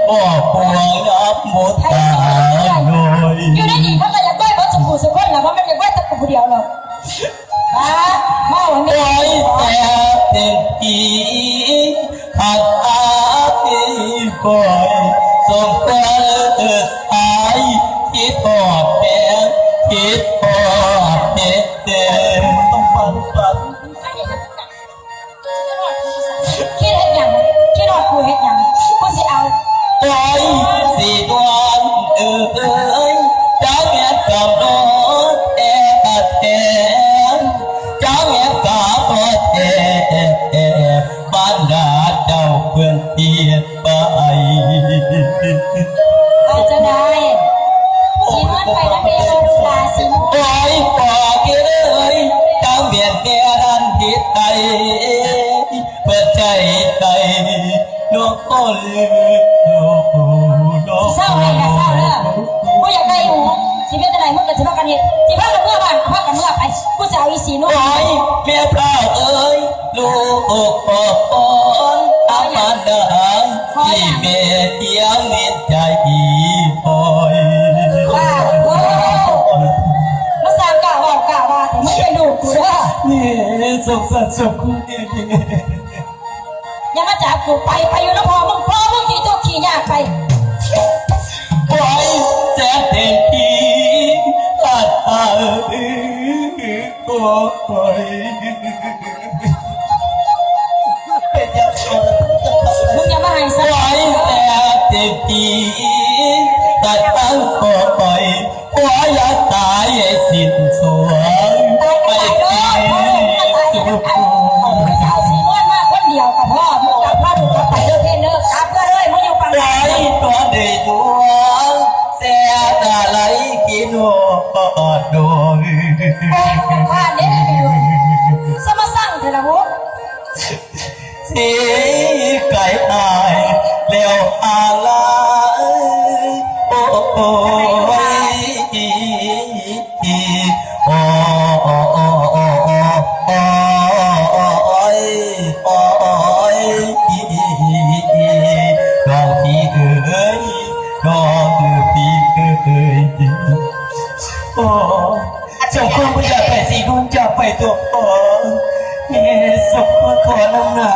บ่ปวงยับหมดตาหน่อยอยู่ได้ดีเพราะอะไรอยากได้เพราะสมบูรณ์สมบูรณ์แหละว่ามันอยากได้แต่กูเดียวหรอกมาวันนี้แต่เต็มทีหักอาปีบ่อยส่งเติร์ไอคิดพอดแดงคิดพอดเด็ดเด่นต้องฟังคิดเห็ดยังคิดนอนกูเห็ดยังกูสิเอาไว้สีดวนจ้าแง่กับรถแจ้าแง่กับรถบ้านดาเจ้าเพื่อนเพียรไปอาจจะได้สีนวลไปนะเบลดูลาสีนวลไว้ปอกเลยจ้าเบียดแก่ดันดิดไตเปิดใจใจนกโอ้ลืเศร้าไงนะเศร้าเด้อกูอยากได้หูสิเป็นอะไรมึงกับสิพากันเห็ดสิพากันเมื่อบ้านพากันเมื่อไปกูจะเอาอีสีนวลเมียพระเอ้ยลูกปอนอามาดาที่เมียเดียวเมียใจปอยว้าวมาสร้างกะว่าแต่ไม่เป็นลูกกูเด้อนี่สงสารสกุลอย่ามาจับกูไปอยู่แล้วพอมึงขี่ตัวขี่ยากไปไว้แจ๊เต็มที่อาดก็ไปมึงอย่ามาให้ซะไว้แต่เต็มที่ตัดตั้งก็ไปหัวยาตายให้สิ้นสวงไปสิ้นสุขไม่เอาสีนวลมากคนเดียวกับพ่อมึงกับพ่อถูกกับไปเลิกเทนเลิกกลับเลยมึงอยู่ปังไว้ตัวเดือดดวงเสียตาไหลกินหัวโดยผ่านได้ไหมสมาสั่งเถอะนะวุ้สีไก่ตายแล้วอะไรโอ้โอ้ยโอ้โอ้โอ้โอ้โอ้โอ้ยโอ้ยดอกพี่เอ๋ยดอกพี่เอ๋ยโอ้เจ้าคุณจะไปสีคุณจะไปตัวโอ้เฮ้สมขอน้ำหนา